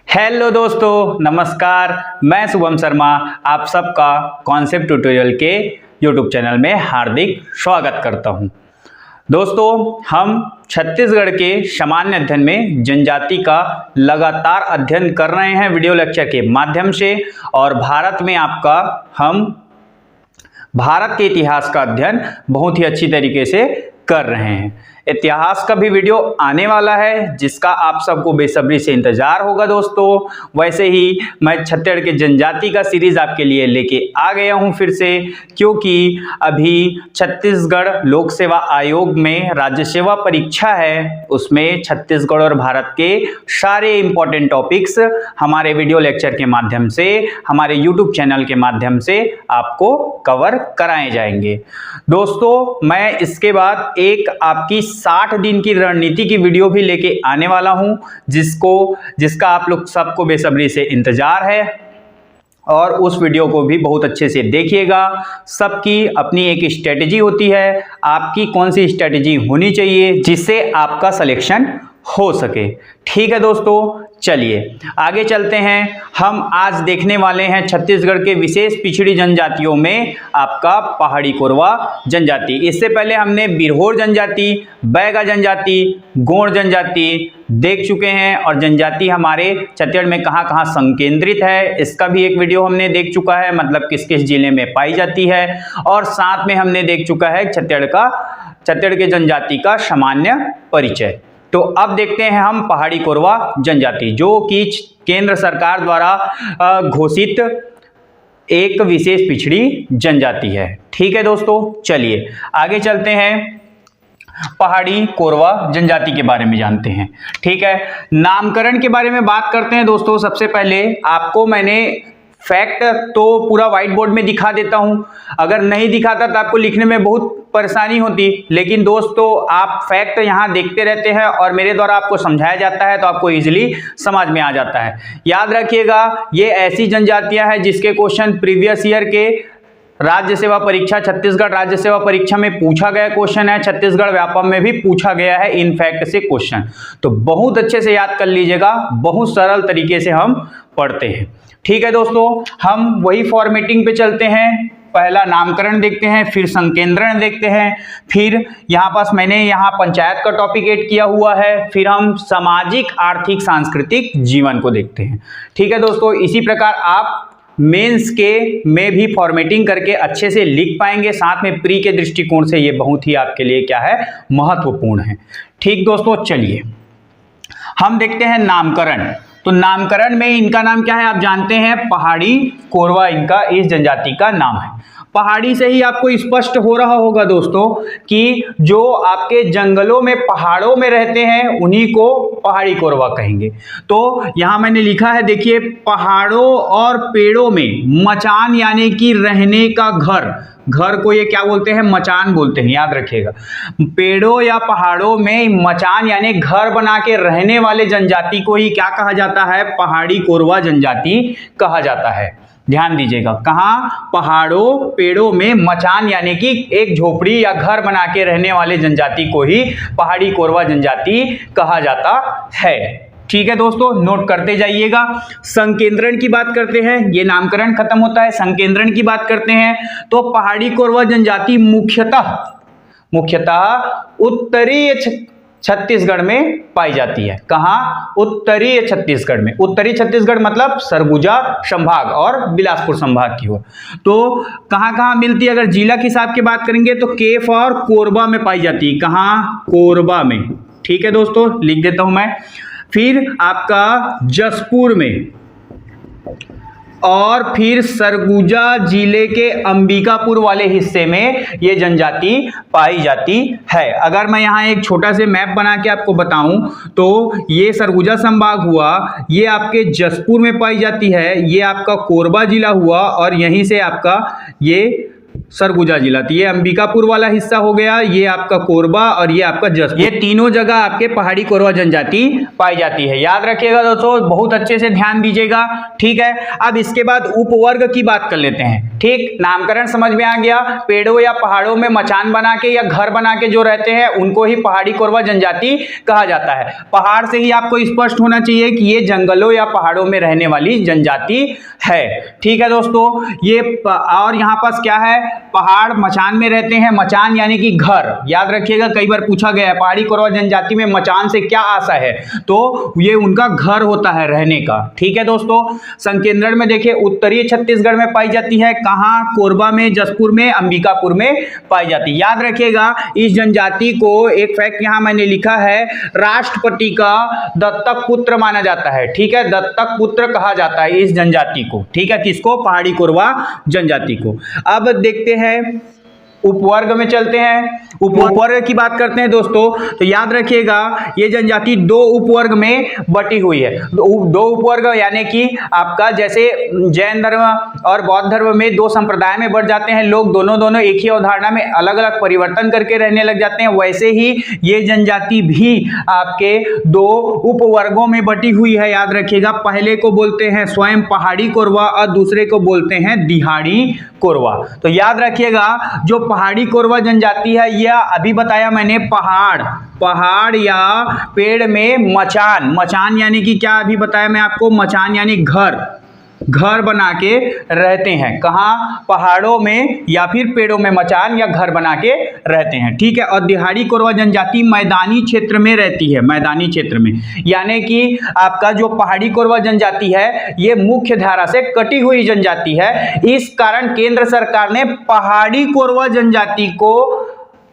Hello दोस्तों, नमस्कार। मैं शुभम शर्मा आप सबका कॉन्सेप्ट ट्यूटोरियल के यूट्यूब चैनल में हार्दिक स्वागत करता हूं। दोस्तों, हम छत्तीसगढ़ के सामान्य अध्ययन में जनजाति का लगातार अध्ययन कर रहे हैं वीडियो लेक्चर के माध्यम से, और भारत में हम भारत के इतिहास का अध्ययन बहुत ही अच्छी तरीके से कर रहे हैं। इतिहास का भी वीडियो आने वाला है जिसका आप सबको बेसब्री से इंतजार होगा दोस्तों। वैसे ही मैं छत्तीसगढ़ के जनजाति का सीरीज आपके लिए लेके आ गया हूं फिर से, क्योंकि अभी छत्तीसगढ़ लोक सेवा आयोग में राज्य सेवा परीक्षा है। उसमें छत्तीसगढ़ और भारत के सारे इंपॉर्टेंट टॉपिक्स हमारे वीडियो लेक्चर के माध्यम से, हमारे यूट्यूब चैनल के माध्यम से आपको कवर कराए जाएंगे। दोस्तों, मैं इसके बाद एक आपकी 60 दिन की रणनीति की वीडियो भी लेके आने वाला हूं, जिसका आप लोग सबको बेसब्री से इंतजार है, और उस वीडियो को भी बहुत अच्छे से देखिएगा। सबकी अपनी एक स्ट्रेटेजी होती है, आपकी कौन सी स्ट्रेटेजी होनी चाहिए जिससे आपका सिलेक्शन हो सके। ठीक है दोस्तों, चलिए आगे चलते हैं। हम आज देखने वाले हैं छत्तीसगढ़ के विशेष पिछड़ी जनजातियों में आपका पहाड़ी कोरवा जनजाति। इससे पहले हमने बिरहोर जनजाति, बैगा जनजाति, गोंड जनजाति देख चुके हैं, और जनजाति हमारे छत्तीसगढ़ में कहाँ कहाँ संकेंद्रित है इसका भी एक वीडियो हमने देख चुका है, मतलब किस किस जिले में पाई जाती है। और साथ में हमने देख चुका है छत्तीसगढ़ के जनजाति का सामान्य परिचय। तो अब देखते हैं हम पहाड़ी कोरवा जनजाति, जो कि केंद्र सरकार द्वारा घोषित एक विशेष पिछड़ी जनजाति है। ठीक है दोस्तों, चलिए आगे चलते हैं, पहाड़ी कोरवा जनजाति के बारे में जानते हैं। ठीक है, नामकरण के बारे में बात करते हैं दोस्तों। सबसे पहले आपको मैंने फैक्ट तो पूरा व्हाइट बोर्ड में दिखा देता हूं, अगर नहीं दिखाता तो आपको लिखने में बहुत परेशानी होती, लेकिन दोस्तों आप फैक्ट यहां देखते रहते हैं और मेरे द्वारा आपको समझाया जाता है तो आपको इजीली समझ में आ जाता है। याद रखिएगा, ये ऐसी जनजातियां हैं जिसके क्वेश्चन प्रीवियस ईयर के राज्य सेवा परीक्षा, छत्तीसगढ़ राज्य सेवा परीक्षा में पूछा गया क्वेश्चन है, छत्तीसगढ़ व्यापम में भी पूछा गया है इन फैक्ट से क्वेश्चन। तो बहुत अच्छे से याद कर लीजिएगा, बहुत सरल तरीके से हम पढ़ते हैं। ठीक है दोस्तों, हम वही फॉर्मेटिंग पे चलते हैं। पहला नामकरण देखते हैं, फिर संकेंद्रण देखते हैं, फिर यहाँ पास मैंने यहाँ पंचायत का टॉपिक ऐड किया हुआ है, फिर हम सामाजिक, आर्थिक, सांस्कृतिक जीवन को देखते हैं। ठीक है दोस्तों, इसी प्रकार आप मेंस के में भी फॉर्मेटिंग करके अच्छे से लिख पाएंगे। साथ में प्री के दृष्टिकोण से ये बहुत ही आपके लिए क्या है, महत्वपूर्ण है। ठीक दोस्तों, चलिए हम देखते हैं नामकरण। तो नामकरण में इनका नाम क्या है आप जानते हैं, पहाड़ी कोरवा इनका इस जनजाति का नाम है। पहाड़ी से ही आपको स्पष्ट हो रहा होगा दोस्तों कि जो आपके जंगलों में, पहाड़ों में रहते हैं उन्हीं को पहाड़ी कोरवा कहेंगे। तो यहां मैंने लिखा है, देखिए, पहाड़ों और पेड़ों में मचान यानी कि रहने का घर को ये क्या बोलते हैं, मचान बोलते हैं। याद रखिएगा, पेड़ों या पहाड़ों में मचान यानी घर बना के रहने वाले जनजाति को ही क्या कहा जाता है, पहाड़ी कोरवा जनजाति कहा जाता है। ध्यान दीजिएगा, कहाँ, पहाड़ों पेड़ों में मचान यानी कि एक झोपड़ी या घर बना के रहने वाले जनजाति को ही पहाड़ी कोरवा जनजाति कहा जाता है। ठीक है दोस्तों, नोट करते जाइएगा। संकेंद्रण की बात करते हैं, ये नामकरण खत्म होता है, संकेंद्रण की बात करते हैं। तो पहाड़ी कोरवा जनजाति मुख्यतः उत्तरीय छत्तीसगढ़ में पाई जाती है। कहाँ, उत्तरीय छत्तीसगढ़ में। उत्तरी छत्तीसगढ़ मतलब सरगुजा संभाग और बिलासपुर संभाग की ओर। तो कहाँ कहाँ मिलती है, अगर जिला के हिसाब की बात करेंगे तो केफ और कोरबा में पाई जाती है। कहाँ, कोरबा में। ठीक है दोस्तों, लिख देता हूं मैं। फिर आपका जसपुर में, और फिर सरगुजा जिले के अंबिकापुर वाले हिस्से में ये जनजाति पाई जाती है। अगर मैं यहाँ एक छोटा से मैप बना के आपको बताऊं तो ये सरगुजा संभाग हुआ, ये आपके जसपुर में पाई जाती है, ये आपका कोरबा जिला हुआ, और यहीं से आपका ये सरगुजा जिला। तो ये अंबिकापुर वाला हिस्सा हो गया, ये आपका कोरबा और ये आपका जसपुर। ये तीनों जगह आपके पहाड़ी कोरवा जनजाति पाई जाती है। याद रखिएगा दोस्तों, बहुत अच्छे से ध्यान दीजिएगा, ठीक है। अब इसके बाद उपवर्ग की बात कर लेते हैं, ठीक। नामकरण समझ में आ गया। पेड़ों या पहाड़ों में मचान बना के या घर बना के जो रहते हैं उनको ही पहाड़ी कोरवा जनजाति कहा जाता है। पहाड़ से ही आपको स्पष्ट होना चाहिए कि ये जंगलों या पहाड़ों में रहने वाली जनजाति है, ठीक है दोस्तों। ये और यहाँ पास क्या है, पहाड़ मचान में रहते हैं। मचान यानी कि घर, याद रखिएगा, कई बार पूछा गया है पहाड़ी कोरवा जनजाति में मचान से क्या आशा है, तो ये उनका घर होता है रहने का, ठीक है दोस्तों। संकेंद्रण में देखिए उत्तरी छत्तीसगढ़ में पाई जाती है, कहां, कोरबा में, जसपुर में, अंबिकापुर में पाई जाती है। याद रखिएगा इस जनजाति को, एक फैक्ट यहां मैंने लिखा है, राष्ट्रपति का दत्तक पुत्र माना जाता है, ठीक है। दत्तक पुत्र कहा जाता है इस जनजाति को, ठीक है। किसको, पहाड़ी कोरवा जनजाति को। अब देखते हैं उपवर्ग में चलते हैं, उपवर्ग की बात करते हैं दोस्तों। तो याद रखिएगा ये जनजाति दो उपवर्ग में बटी हुई है। दो उपवर्ग यानी कि आपका जैसे जैन धर्म और बौद्ध धर्म में दो संप्रदाय में बढ़ जाते हैं लोग, दोनों एक ही अवधारणा में अलग अलग परिवर्तन करके रहने लग जाते हैं, वैसे ही ये जनजाति भी आपके दो उपवर्गों में बटी हुई है। याद रखिएगा, पहले को बोलते हैं स्वयं पहाड़ी कोरवा और दूसरे को बोलते हैं दिहाड़ी कोरवा। तो याद रखिएगा जो पहाड़ी कोरवा जनजाति है, यह अभी बताया मैंने पहाड़ या पेड़ में मचान यानी कि क्या अभी बताया मैं आपको, मचान यानी घर बना के रहते हैं। कहाँ, पहाड़ों में या फिर पेड़ों में मचान या घर बना के रहते हैं, ठीक है। और दिहाड़ी कोरवा जनजाति मैदानी क्षेत्र में रहती है, मैदानी क्षेत्र में, यानी कि आपका जो पहाड़ी कोरवा जनजाति है ये मुख्य धारा से कटी हुई जनजाति है। इस कारण केंद्र सरकार ने पहाड़ी कोरवा जनजाति को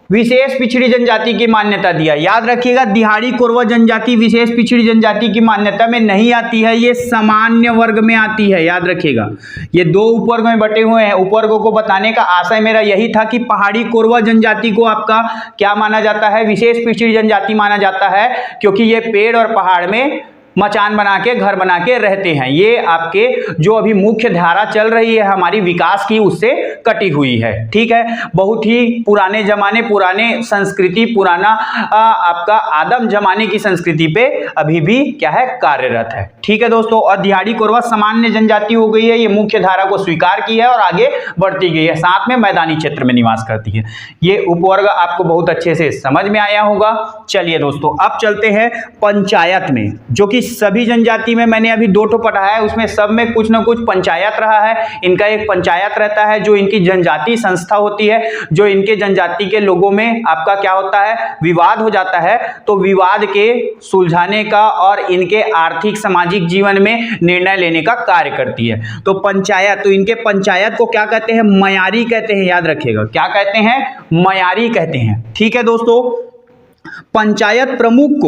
विशेष पिछड़ी जनजाति की मान्यता दिया। याद रखिएगा दिहाड़ी कोरवा जनजाति विशेष पिछड़ी जनजाति की मान्यता में नहीं आती है, ये सामान्य वर्ग में आती है। याद रखिएगा ये दो उपवर्ग में बटे हुए हैं। उपवर्गों को बताने का आशय मेरा यही था कि पहाड़ी कोरवा जनजाति को आपका क्या माना जाता है, विशेष पिछड़ी जनजाति माना जाता है, क्योंकि ये पेड़ और पहाड़ में मचान बना के घर बना के रहते हैं। ये आपके जो अभी मुख्य धारा चल रही है हमारी विकास की, उससे कटी हुई है, ठीक है। बहुत ही पुराने जमाने, पुराने संस्कृति, पुराना आपका आदम जमाने की संस्कृति पे अभी भी क्या है, कार्यरत है, ठीक है दोस्तों। और दिहाड़ी कोरवा सामान्य जनजाति हो गई है, ये मुख्य धारा को स्वीकार की है और आगे बढ़ती गई है, साथ में मैदानी क्षेत्र में निवास करती है। ये उपवर्ग आपको बहुत अच्छे से समझ में आया होगा। चलिए दोस्तों अब चलते हैं पंचायत में, जो कि सभी जनजाति में मैंने अभी दो ठो पढ़ाया है, उसमें सब में कुछ ना कुछ पंचायत रहा है। इनका एक पंचायत रहता है जो इनकी जनजाति संस्था होती है, जो इनके जनजाति के लोगों में आपका क्या होता है, विवाद हो जाता है, तो विवाद के सुलझाने का और इनके आर्थिक सामाजिक जीवन में निर्णय लेने का कार्य करती है। तो पंचायत, तो इनके पंचायत को क्या कहते हैं, मयारी कहते हैं। याद रखिएगा क्या कहते हैं, मयारी कहते हैं, ठीक है दोस्तों। पंचायत प्रमुख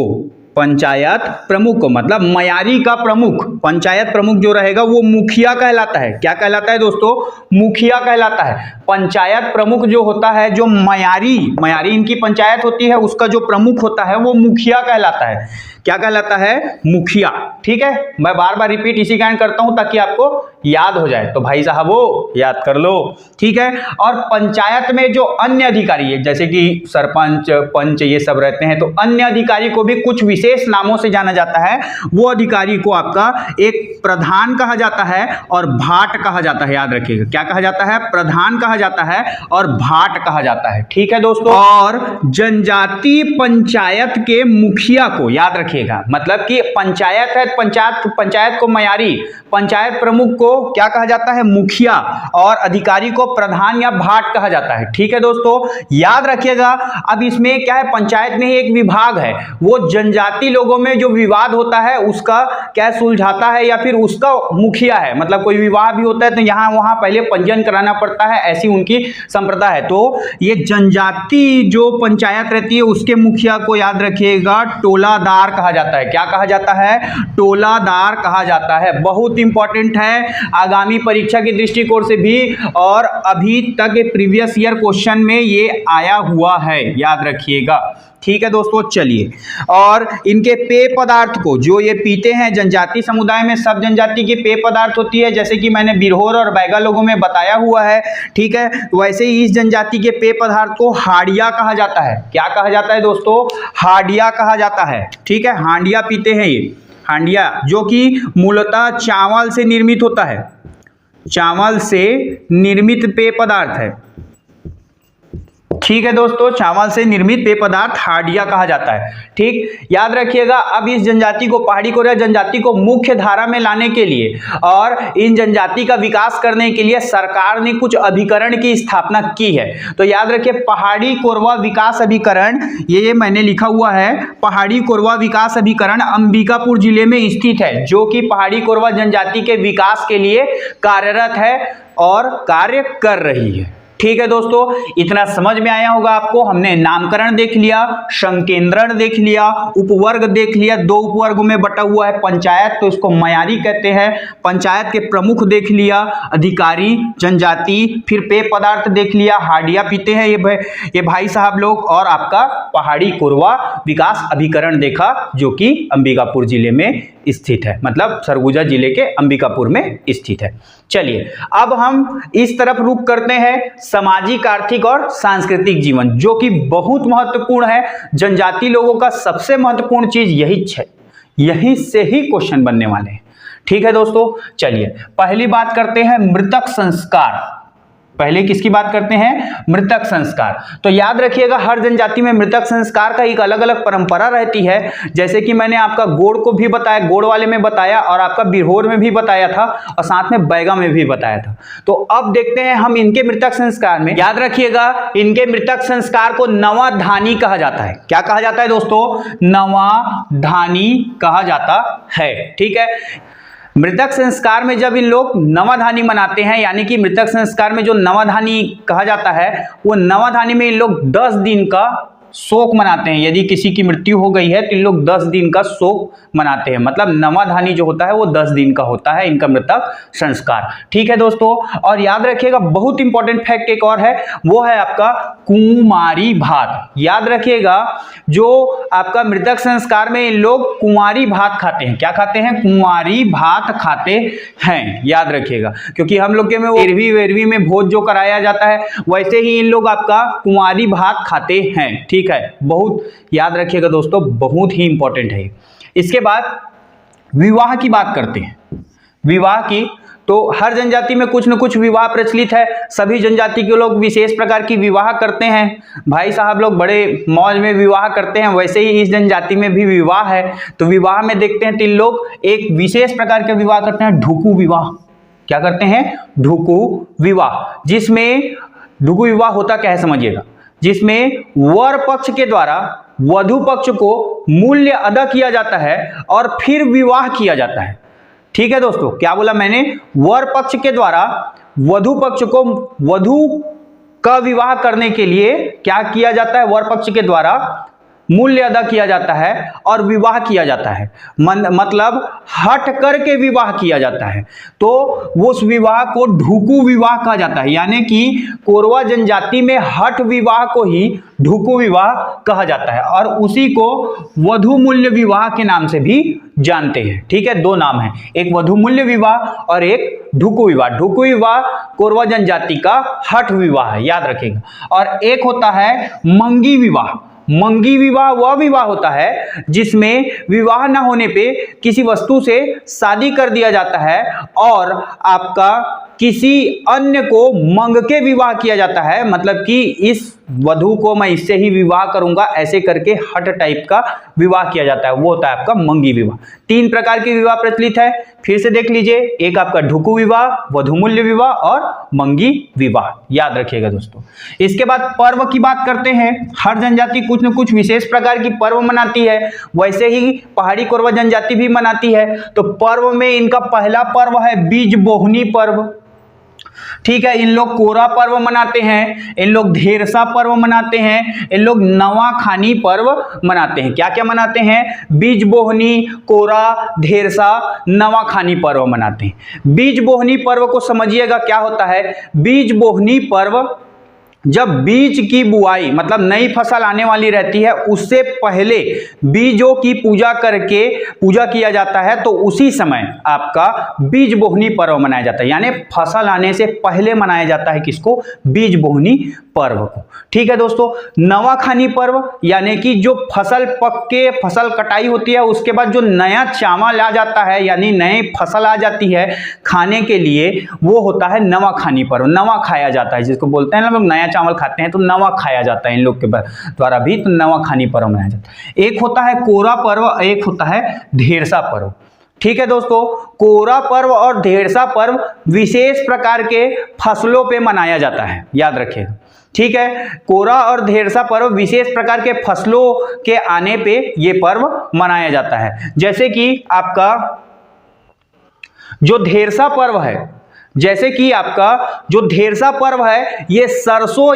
को मतलब मयारी का प्रमुख, पंचायत प्रमुख जो रहेगा वो मुखिया कहलाता है। क्या कहलाता है दोस्तों, मुखिया कहलाता है। पंचायत प्रमुख जो होता है, जो मयारी इनकी पंचायत होती है, उसका जो प्रमुख होता है वो मुखिया कहलाता है। क्या कहलाता है, मुखिया, ठीक है। मैं बार बार रिपीट इसी कारण करता हूं ताकि आपको याद हो जाए, तो भाई साहब वो याद कर लो, ठीक है। और पंचायत में जो अन्य अधिकारी है, जैसे कि सरपंच, पंच, ये सब रहते हैं, तो अन्य अधिकारी को भी कुछ विशेष नामों से जाना जाता है। वो अधिकारी को आपका एक प्रधान कहा जाता है और भाट कहा जाता है। याद रखिएगा क्या कहा जाता है, प्रधान कहा जाता है और भाट कहा जाता है, ठीक है दोस्तों। और जनजाति पंचायत के मुखिया को याद रखिएगा, मतलब कि पंचायत है, पंचायत को मयारी, पंचायत प्रमुख को क्या कहा जाता है, मुखिया, और अधिकारी को प्रधान या भाट कहा जाता है, ठीक है दोस्तों। याद रखिएगा अब इसमें क्या है, पंचायत में ही एक विभाग है, वो जनजाति लोगों में जो विवाद होता है उसका क्या सुलझाता है, या फिर उसका मुखिया है। मतलब कोई विवाह भी होता है तो यहाँ वहां पहले पंजीयन कराना पड़ता है, ऐसी उनकी संप्रदाय है। तो ये जनजाति जो पंचायत रहती है उसके मुखिया को याद रखिएगा टोलादार कहा जाता है। क्या कहा जाता है, टोलादार कहा जाता है। बहुत इंपॉर्टेंट है, आगामी परीक्षा के दृष्टिकोण से भी, और अभी तक प्रीवियस ईयर क्वेश्चन में ये आया हुआ है, याद रखिएगा। ठीक है दोस्तों, चलिए। और इनके पेय पदार्थ को जो ये पीते हैं, जनजाति समुदाय में सब जनजाति की पेय पदार्थ होती है, जैसे कि मैंने बिरहोर और बैगा लोगों में बताया हुआ है। ठीक है, वैसे ही इस जनजाति के पेय पदार्थ को हाड़िया कहा जाता है। क्या कहा जाता है दोस्तों? हाड़िया कहा जाता है। ठीक है, हांडिया पीते हैं ये, हांडिया, जो कि मूलतः चावल से निर्मित होता है, चावल से निर्मित पेय पदार्थ है। ठीक है दोस्तों, चावल से निर्मित पेय पदार्थ हाड़िया कहा जाता है। ठीक, याद रखिएगा। अब इस जनजाति को, पहाड़ी कोरवा जनजाति को मुख्य धारा में लाने के लिए और इन जनजाति का विकास करने के लिए सरकार ने कुछ अभिकरण की स्थापना की है। तो याद रखिए, पहाड़ी कोरवा विकास अभिकरण, ये मैंने लिखा हुआ है, पहाड़ी कोरवा विकास अभिकरण अंबिकापुर जिले में स्थित है, जो कि पहाड़ी कोरवा जनजाति के विकास के लिए कार्यरत है और कार्य कर रही है। ठीक है दोस्तों, इतना समझ में आया होगा आपको। हमने नामकरण देख लिया, संकेंद्रण देख लिया, उपवर्ग देख लिया, दो उपवर्गों में बटा हुआ है। पंचायत, तो इसको मयारी कहते हैं, पंचायत के प्रमुख देख लिया, अधिकारी, जनजाति, फिर पेय पदार्थ देख लिया, हाड़िया पीते हैं ये भाई साहब लोग, और आपका पहाड़ी कोरवा विकास अभिकरण देखा, जो कि अंबिकापुर जिले में स्थित है, मतलब सरगुजा जिले के अंबिकापुर में स्थित है। चलिए, अब हम इस तरफ रुख करते हैं सामाजिक, आर्थिक और सांस्कृतिक जीवन, जो कि बहुत महत्वपूर्ण है। जनजाति लोगों का सबसे महत्वपूर्ण चीज यही है, यहीं से ही क्वेश्चन बनने वाले हैं। ठीक है दोस्तों, चलिए पहली बात करते हैं मृतक संस्कार। पहले किसकी बात करते हैं? मृतक संस्कार। तो याद रखिएगा, हर जनजाति में मृतक संस्कार का एक अलग अलग परंपरा रहती है। जैसे कि मैंने आपका गोड़ को भी बताया, गोड़ वाले में बताया, और आपका बिरहोर में भी बताया था, और साथ में बैगा में भी बताया था। तो अब देखते हैं हम इनके मृतक संस्कार में। याद रखिएगा, इनके मृतक संस्कार को नवाधानी कहा जाता है। क्या कहा जाता है दोस्तों? नवाधानी कहा जाता है। ठीक है, मृतक संस्कार में जब इन लोग नवाधानी मनाते हैं, यानी कि मृतक संस्कार में जो नवाधानी कहा जाता है, वो नवाधानी में इन लोग 10 दिन का शोक मनाते हैं। यदि किसी की मृत्यु हो गई है तो इन लोग 10 दिन का शोक मनाते हैं। मतलब नवाधानी जो होता है वो 10 दिन का होता है इनका मृतक संस्कार। ठीक है दोस्तों, और याद रखिएगा, बहुत इंपॉर्टेंट फैक्ट एक और है, वो है आपका कुमारी भात। याद रखिएगा, जो आपका मृतक संस्कार में इन लोग कुमारी भात खाते हैं। क्या खाते हैं? कुमारी भात खाते हैं, याद रखिएगा, क्योंकि हम लोग के में एरवी वेरवी में भोज जो कराया जाता है, वैसे ही इन लोग आपका कुमारी भात खाते हैं। ठीक है, बहुत याद रखिएगा दोस्तों, बहुत ही इंपॉर्टेंट है। इसके बाद विवाह की बात करते हैं। विवाह की, तो हर जनजाति में कुछ न कुछ विवाह प्रचलित है। सभी जनजाति के लोग विशेष प्रकार की विवाह करते हैं। भाई साहब लोग बड़े मौज में विवाह करते हैं, वैसे ही इस जनजाति में भी विवाह है। तो विवाह में देखते हैं, तीन लोग एक विशेष प्रकार के विवाह करते हैं, ढुकू विवाह। क्या करते हैं? ढुकू विवाह। जिसमें ढुकू विवाह होता क्या है समझिएगा, जिसमें वर पक्ष के द्वारा वधु पक्ष को मूल्य अदा किया जाता है और फिर विवाह किया जाता है। ठीक है दोस्तों, क्या बोला मैंने? वर पक्ष के द्वारा वधु पक्ष को, वधु का विवाह करने के लिए क्या किया जाता है? वर पक्ष के द्वारा मूल्य अदा किया जाता है और विवाह किया जाता है। मतलब हट करके विवाह किया जाता है, तो उस विवाह को ढुकू विवाह कहा जाता है। यानी कि कोरवा जनजाति में हट विवाह को ही ढुकू विवाह कहा जाता है, और उसी को वधु मूल्य विवाह के नाम से भी जानते हैं। ठीक है, दो नाम है, एक वधु मूल्य विवाह और एक ढुकू विवाह। ढुकू विवाह कोरवा जनजाति का हट विवाह है, याद रखेगा। और एक होता है मंगी विवाह। मंगी विवाह वह विवाह होता है जिसमें विवाह न होने पे किसी वस्तु से शादी कर दिया जाता है और आपका किसी अन्य को मंग के विवाह किया जाता है। मतलब कि इस वधु को मैं इससे ही विवाह करूंगा, ऐसे करके हट टाइप का विवाह किया जाता है, वो होता है आपका मंगी विवाह। 3 प्रकार के विवाह प्रचलित है, फिर से देख लीजिए, एक आपका ढुकू विवाह, वधुमूल्य विवाह और मंगी विवाह, याद रखिएगा दोस्तों। इसके बाद पर्व की बात करते हैं। हर जनजाति कुछ न कुछ विशेष प्रकार की पर्व मनाती है, वैसे ही पहाड़ी कोरवा जनजाति भी मनाती है। तो पर्व में इनका पहला पर्व है बीज बोहनी पर्व। ठीक है, इन लोग कोरा पर्व मनाते हैं, इन लोग धेरसा पर्व मनाते हैं, इन लोग नवाखानी पर्व मनाते हैं। क्या क्या मनाते हैं? बीज बोहनी, कोरा, धेरसा, नवाखानी पर्व मनाते हैं। बीज बोहनी पर्व को समझिएगा क्या होता है। बीज बोहनी पर्व जब बीज की बुआई मतलब नई फसल आने वाली रहती है, उससे पहले बीजों की पूजा करके पूजा किया जाता है, तो उसी समय आपका बीज बोहनी पर्व मनाया जाता है। यानी फसल आने से पहले मनाया जाता है किसको? बीज बोहनी पर्व को। ठीक है दोस्तों, नवाखानी पर्व यानी कि जो फसल पक के फसल कटाई होती है, उसके बाद जो नया चावल आ जाता है यानी नई फसल आ जाती है खाने के लिए, वो होता है नवाखानी पर्व। नवा खाया जाता है, जिसको बोलते हैं ना लोग नया चावल खाते हैं तो नवा खाया जाता है इन लोग के द्वारा भी, तो नवाखानी पर्व मनाया जाता है। एक होता है कोरा पर्व, एक होता है धेरसा पर्व। ठीक है दोस्तों, कोरा पर्व और धेरसा पर्व विशेष प्रकार के फसलों पे मनाया जाता है, याद रखिएगा। ठीक है, कोरा और धेरसा पर्व विशेष प्रकार के फसलों के आने पे ये पर्व मनाया जाता है। जैसे कि आपका जो धेरसा पर्व है, जैसे कि आपका जो धेरसा पर्व है, ये सरसों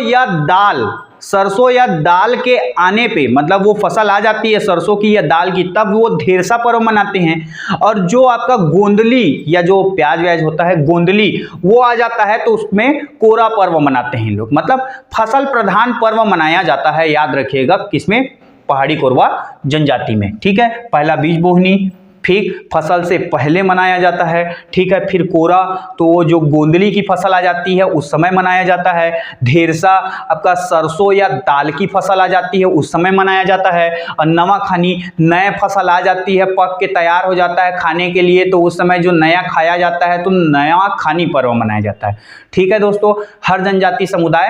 या दाल के आने पे, मतलब वो फसल आ जाती है सरसों की या दाल की, तब वो धेरसा पर्व मनाते हैं। और जो आपका गोंदली या जो प्याज व्याज होता है गोंदली, वो आ जाता है तो उसमें कोरा पर्व मनाते हैं लोग। मतलब फसल प्रधान पर्व मनाया जाता है, याद रखिएगा, किसमें? पहाड़ी कोरवा जनजाति में। ठीक है, पहला बीज बोहनी, फिर फसल से पहले मनाया जाता है। ठीक है, फिर कोरा तो वो जो गोंदली की फसल आ जाती है उस समय मनाया जाता है। धेरसा आपका सरसों या दाल की फसल आ जाती है उस समय मनाया जाता है। और नवाखानी नए फसल आ जाती है, पक के तैयार हो जाता है खाने के लिए, तो उस समय जो नया खाया जाता है तो नवाखानी पर्व मनाया जाता है। ठीक है दोस्तों, हर जनजाति समुदाय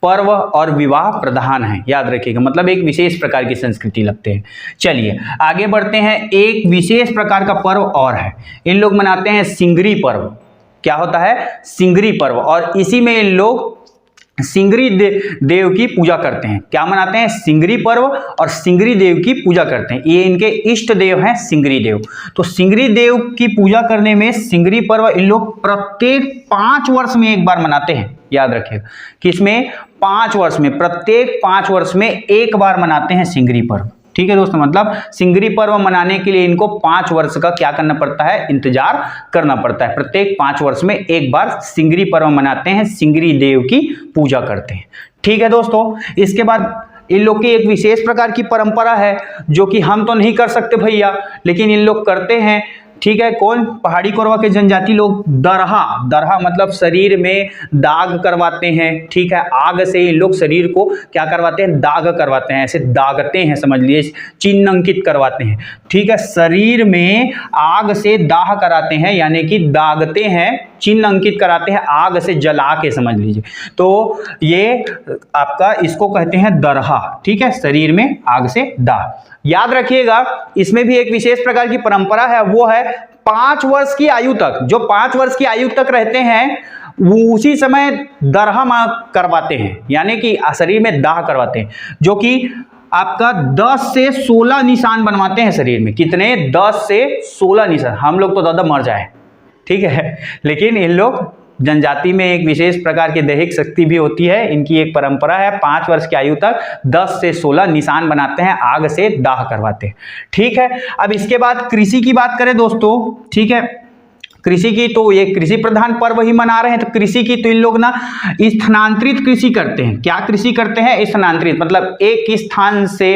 पर्व और विवाह प्रधान है, याद रखिएगा, मतलब एक विशेष प्रकार की संस्कृति लगते हैं। चलिए आगे बढ़ते हैं। एक विशेष प्रकार का पर्व और है, इन लोग मनाते हैं सिंगरी पर्व। क्या होता है? सिंगरी पर्व। और इसी में इन लोग सिंगरी देव की पूजा करते हैं। क्या मनाते हैं? सिंगरी पर्व और सिंगरी देव की पूजा करते हैं। ये इनके इष्ट देव हैं सिंगरी देव। तो सिंगरी देव की पूजा करने में सिंगरी पर्व इन लोग प्रत्येक 5 वर्ष में एक बार मनाते हैं, याद रखिएगा। किसमें? 5 वर्ष में, प्रत्येक 5 वर्ष में एक बार मनाते हैं सिंगरी पर्व। ठीक है दोस्तों, मतलब सिंगरी पर्व मनाने के लिए इनको 5 वर्ष का क्या करना पड़ता है? इंतजार करना पड़ता है। प्रत्येक 5 वर्ष में एक बार सिंगरी पर्व मनाते हैं, सिंगरी देव की पूजा करते हैं। ठीक है दोस्तों, इसके बाद इन लोग की एक विशेष प्रकार की परंपरा है जो कि हम तो नहीं कर सकते भैया, लेकिन इन लोग करते हैं। ठीक है, कौन? पहाड़ी कोरवा के जनजाति लोग दरहा मतलब शरीर में दाग करवाते हैं। ठीक है, आग से इन लोग शरीर को क्या करवाते हैं? दाग करवाते हैं, ऐसे दागते हैं, समझ लीजिए, चिन्ह अंकित करवाते हैं। ठीक है, शरीर में आग से दाह कराते हैं, यानी कि दागते हैं, चिन्ह अंकित कराते हैं, आग से जला के, समझ लीजिए। तो ये आपका इसको कहते हैं दरहा। ठीक है, शरीर में आग से दाह। याद रखिएगा, इसमें भी एक विशेष प्रकार की परंपरा है, वो है 5 वर्ष की आयु तक, जो 5 वर्ष की आयु तक रहते हैं वो उसी समय दरहा करवाते हैं, यानी कि शरीर में दाह करवाते हैं, जो कि आपका 10 से 16 निशान बनवाते हैं शरीर में। कितने? 10 से 16 निशान। हम लोग तो दादा मर जाए, ठीक है, लेकिन इन लोग जनजाति में एक विशेष प्रकार की दैहिक शक्ति भी होती है। इनकी एक परंपरा है, 5 वर्ष की आयु तक 10 से 16 निशान बनाते हैं, आग से दाह करवाते हैं। ठीक है, अब इसके बाद कृषि की बात करें दोस्तों। ठीक है, कृषि की तो ये कृषि प्रधान पर्व ही मना रहे हैं, तो कृषि की तो इन लोग ना स्थानांतरित कृषि करते हैं। क्या कृषि करते हैं? स्थानांतरित, मतलब एक स्थान से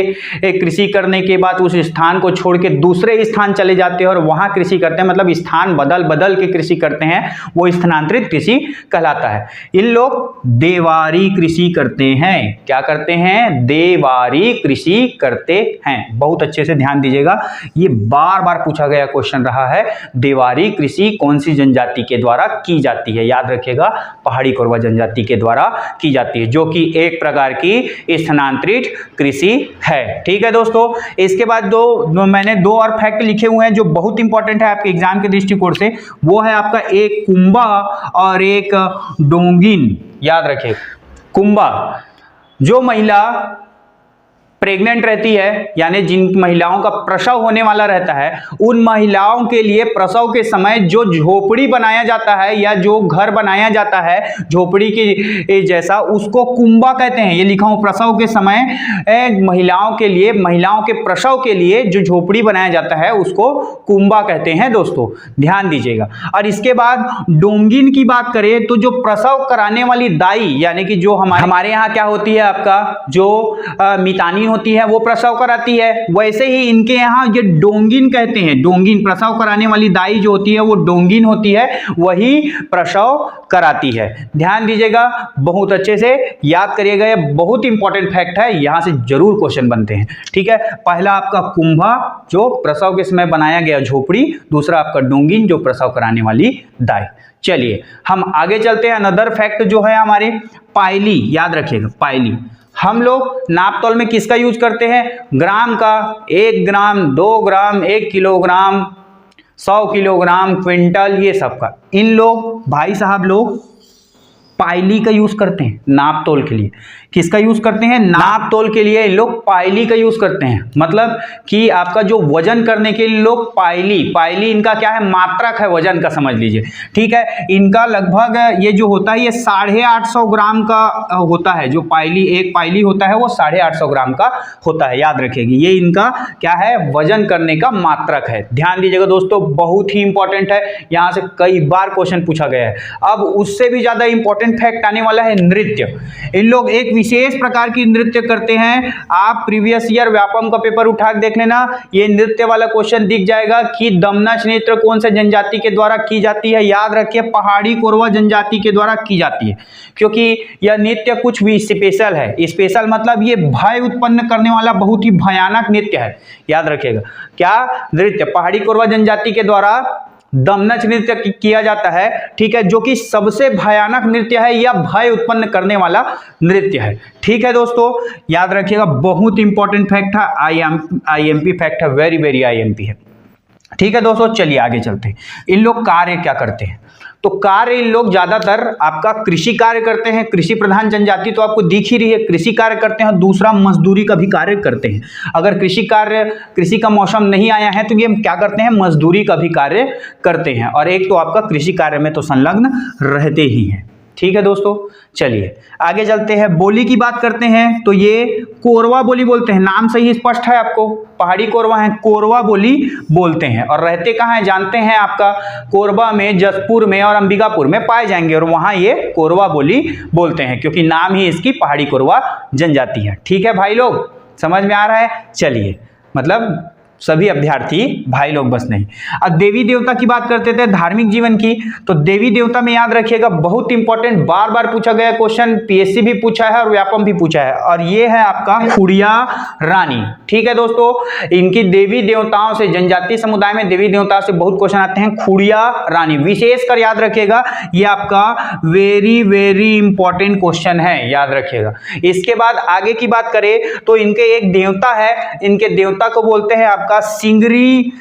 एक कृषि करने के बाद उस स्थान को छोड़ के दूसरे स्थान चले जाते हैं और वहां कृषि करते हैं, मतलब स्थान बदल बदल के कृषि करते हैं, वो स्थानांतरित कृषि कहलाता है। इन लोग देवारी कृषि करते हैं। क्या करते हैं? देवारी कृषि करते हैं। बहुत अच्छे से ध्यान दीजिएगा, ये बार बार पूछा गया क्वेश्चन रहा है। देवारी कृषि कौन सी जनजाति के द्वारा की जाती है? याद रखिएगा, पहाड़ी कोरवा जनजाति के द्वारा की जाती है, जो कि एक प्रकार की स्थानांतरित कृषि है। ठीक है दोस्तों, इसके बाद मैंने 2 और फैक्ट लिखे हुए हैं जो बहुत इंपॉर्टेंट है आपके एग्जाम के दृष्टिकोण से। वो है आपका एक कुंबा और एक डोंगिन। याद रखिए, कुंबा जो महिला प्रेग्नेंट रहती है, यानी जिन महिलाओं का प्रसव होने वाला रहता है, उन महिलाओं के लिए प्रसव के समय जो झोपड़ी बनाया जाता है या जो घर बनाया जाता है झोपड़ी के जैसा, उसको कुंबा कहते हैं। ये लिखा हूं, प्रसव के समय महिलाओं के लिए, महिलाओं के प्रसव के लिए जो झोपड़ी बनाया जाता है उसको कुंबा कहते हैं दोस्तों, ध्यान दीजिएगा। और इसके बाद डोंगिन की बात करें तो जो प्रसव कराने वाली दाई, यानी कि जो हमारे यहाँ क्या होती है, आपका जो मितानी होती है वो प्रसव कराती है, वैसे ही इनके यहाँ ये डोंगिन कहते हैं। डोंगिन, प्रसव कराने वाली दाई जो होती है वो डोंगिन होती है, वही प्रसव कराती है। ध्यान दीजिएगा, बहुत अच्छे से याद करिएगा, ये बहुत इंपॉर्टेंट फैक्ट है, यहां से जरूर क्वेश्चन बनते हैं। ठीक है, पहला आपका कुंभा जो प्रसव के समय बनाया गया झोपड़ी, दूसरा आपका डोंगिन जो प्रसव कराने वाली दाई। चलिए हम आगे चलते हैं। अनदर फैक्ट जो है हमारे पायली, याद रखिएगा पायली। हम लोग नाप तौल में किसका यूज करते हैं? ग्राम का। 1 ग्राम, 2 ग्राम, 1 किलोग्राम, 100 किलोग्राम, क्विंटल, ये सब का। इन लोग भाई साहब लोग पायली का यूज करते हैं नाप तोल के लिए। किसका यूज करते हैं? नाप तोल के लिए इन लोग पायली का यूज करते हैं। मतलब कि आपका जो वजन करने के लिए लोग पायली इनका क्या है? मात्रक है वजन का, समझ लीजिए। ठीक है, इनका लगभग ये जो होता है ये 850 ग्राम का होता है। जो पायली, एक पायली होता है वो 850 ग्राम का होता है, याद रखिएगा। ये इनका क्या है? वजन करने का मात्रक है। ध्यान दीजिएगा दोस्तों, बहुत ही इंपॉर्टेंट है, यहां से कई बार क्वेश्चन पूछा गया है। अब उससे भी ज्यादा इंपॉर्टेंट फैक्ट आने वाला है नृत्य। इन लोग एक विशेष प्रकार की नृत्य करते हैं। आप प्रीवियस ईयर व्यापम का पेपर उठा के देख लेना, ये नृत्य वाला क्वेश्चन दिख जाएगा कि दमनच नृत्य कौन से जनजाति के द्वारा की जाती है। याद रखिए, पहाड़ी कोरवा जनजाति के द्वारा की जाती है, क्योंकि यह नृत्य कुछ भी स्पेशल है। स्पेशल मतलब ये भय उत्पन्न करने वाला बहुत ही भयानक नृत्य है, याद रखिएगा। क्या नृत्य? पहाड़ी कोरवा जनजाति के द्वारा दमनच नृत्य किया जाता है। ठीक है, जो कि सबसे भयानक नृत्य है या भय उत्पन्न करने वाला नृत्य है। ठीक है दोस्तों, याद रखिएगा, बहुत इंपॉर्टेंट फैक्ट है, आईएमपी फैक्ट है, वेरी वेरी आईएमपी है। ठीक है दोस्तों, चलिए आगे चलते हैं। इन लोग कार्य क्या करते हैं? तो कार्य इन लोग ज्यादातर आपका कृषि कार्य करते हैं। कृषि प्रधान जनजाति तो आपको दिख ही रही है, कृषि कार्य करते हैं। दूसरा मजदूरी का भी कार्य करते हैं। अगर कृषि का मौसम नहीं आया है तो ये क्या करते हैं? मजदूरी का भी कार्य करते हैं। और एक तो आपका कृषि कार्य में तो संलग्न रहते ही हैं। ठीक है दोस्तों, चलिए आगे चलते हैं। बोली की बात करते हैं तो ये कोरवा बोली बोलते हैं। नाम से ही स्पष्ट है आपको, पहाड़ी कोरवा है, कोरवा बोली बोलते हैं। और रहते कहाँ हैं जानते हैं? आपका कोरबा में, जसपुर में और अंबिकापुर में पाए जाएंगे, और वहाँ ये कोरवा बोली बोलते हैं, क्योंकि नाम ही इसकी पहाड़ी कोरवा जनजाति है। ठीक है भाई लोग, समझ में आ रहा है? चलिए, मतलब सभी अभ्यर्थी भाई लोग बस नहीं। अब देवी देवता की बात करते थे, धार्मिक जीवन की। तो देवी देवता में याद रखिएगा, बहुत इंपॉर्टेंट, बार बार पूछा गया क्वेश्चन, पीएससी भी पूछा है और व्यापम भी पूछा है, और ये है आपका खुड़िया रानी। ठीक है दोस्तों, इनकी देवी देवताओं से, जनजाति समुदाय में देवी देवताओं से बहुत क्वेश्चन आते हैं। खुड़िया रानी विशेषकर याद रखिएगा, ये आपका वेरी वेरी इंपॉर्टेंट क्वेश्चन है, याद रखिएगा। इसके बाद आगे की बात करें तो इनके एक देवता है, इनके देवता को बोलते हैं आपका सिंगरी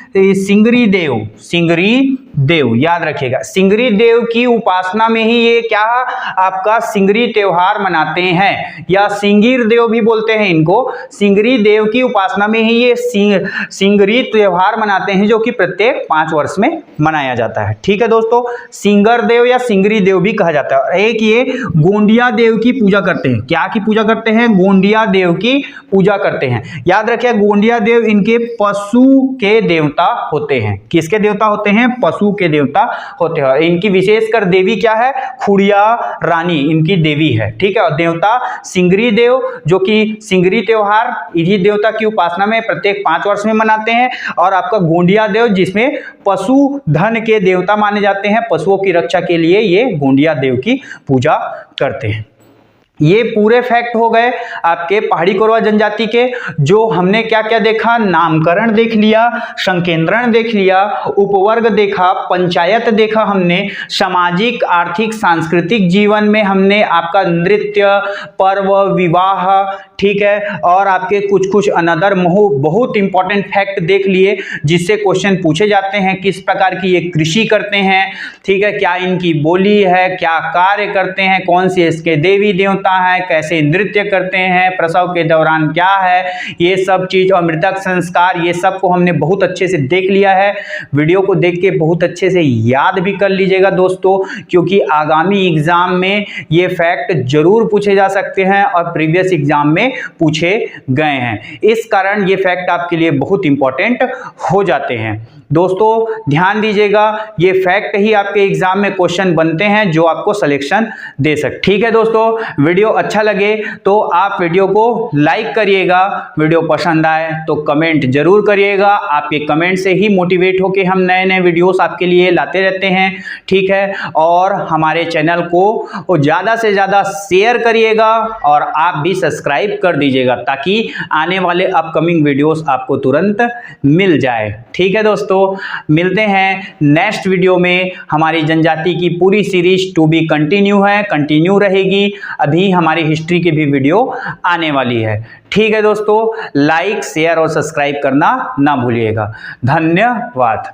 देव, याद रखिएगा। सिंगरी देव की उपासना में ही ये क्या आपका सिंगरी त्योहार मनाते हैं, या सिंगिर देव भी बोलते हैं इनको। सिंगरी देव की उपासना में ही ये सिंगरी त्योहार मनाते हैं, जो कि प्रत्येक 5 वर्ष में मनाया जाता है। ठीक है दोस्तों, सिंगर देव या सिंगरी देव भी कहा जाता है। और एक ये गोंडिया देव की पूजा करते हैं। क्या की पूजा करते हैं? गोंडिया देव की पूजा करते हैं। याद रखिए, गोंडिया देव इनके पशु के देवता होते हैं। किसके देवता होते हैं? पशु के देवता होते हैं। इनकी विशेषकर देवी क्या है? खुड़िया रानी इनकी देवी है। ठीक है, और देवता सिंगरी देव, जो कि सिंगरी त्योहार इन्हीं देवता की उपासना में प्रत्येक 5 वर्ष में मनाते हैं। और आपका गोंडिया देव, जिसमें पशु धन के देवता माने जाते हैं, पशुओं की रक्षा के लिए ये गोंडिया देव की पूजा करते हैं। ये पूरे फैक्ट हो गए आपके पहाड़ी कोरवा जनजाति के। जो हमने क्या क्या देखा? नामकरण देख लिया, संकेंद्रण देख लिया, उपवर्ग देखा, पंचायत देखा हमने, सामाजिक आर्थिक सांस्कृतिक जीवन में हमने आपका नृत्य, पर्व, विवाह, ठीक है, और आपके कुछ अनदर बहुत इंपॉर्टेंट फैक्ट देख लिए जिससे क्वेश्चन पूछे जाते हैं। किस प्रकार की ये कृषि करते हैं, ठीक है, क्या इनकी बोली है, क्या कार्य करते हैं, कौन से इसके देवी देवता हैं, कैसे नृत्य करते हैं, प्रसव के दौरान क्या है, ये सब चीज, और मृतक संस्कार, ये सब को हमने बहुत अच्छे से देख लिया है। वीडियो को देख के बहुत अच्छे से याद भी कर लीजिएगा दोस्तों, क्योंकि आगामी एग्जाम में ये फैक्ट जरूर पूछे जा सकते हैं और प्रीवियस एग्जाम में पूछे गए हैं। इस कारण ये फैक्ट आपके लिए बहुत इंपॉर्टेंट हो जाते हैं। दोस्तों ध्यान दीजिएगा, ये फैक्ट ही आपके एग्जाम में क्वेश्चन बनते हैं जो आपको सिलेक्शन दे सकते। ठीक है दोस्तों, वीडियो अच्छा लगे तो आप वीडियो को लाइक करिएगा, वीडियो पसंद आए तो कमेंट जरूर करिएगा। आपके कमेंट से ही मोटिवेट होकर हम नए नए वीडियोस आपके लिए लाते रहते हैं। ठीक है, और हमारे चैनल को ज़्यादा से ज़्यादा शेयर करिएगा और आप भी सब्सक्राइब कर दीजिएगा ताकि आने वाले अपकमिंग वीडियोस आपको तुरंत मिल जाए। ठीक है दोस्तों, मिलते हैं नेक्स्ट वीडियो में। हमारी जनजाति की पूरी सीरीज टू बी कंटिन्यू है, कंटिन्यू रहेगी। अभी हमारी हिस्ट्री की भी वीडियो आने वाली है। ठीक है दोस्तों, लाइक शेयर और सब्सक्राइब करना ना भूलिएगा। धन्यवाद।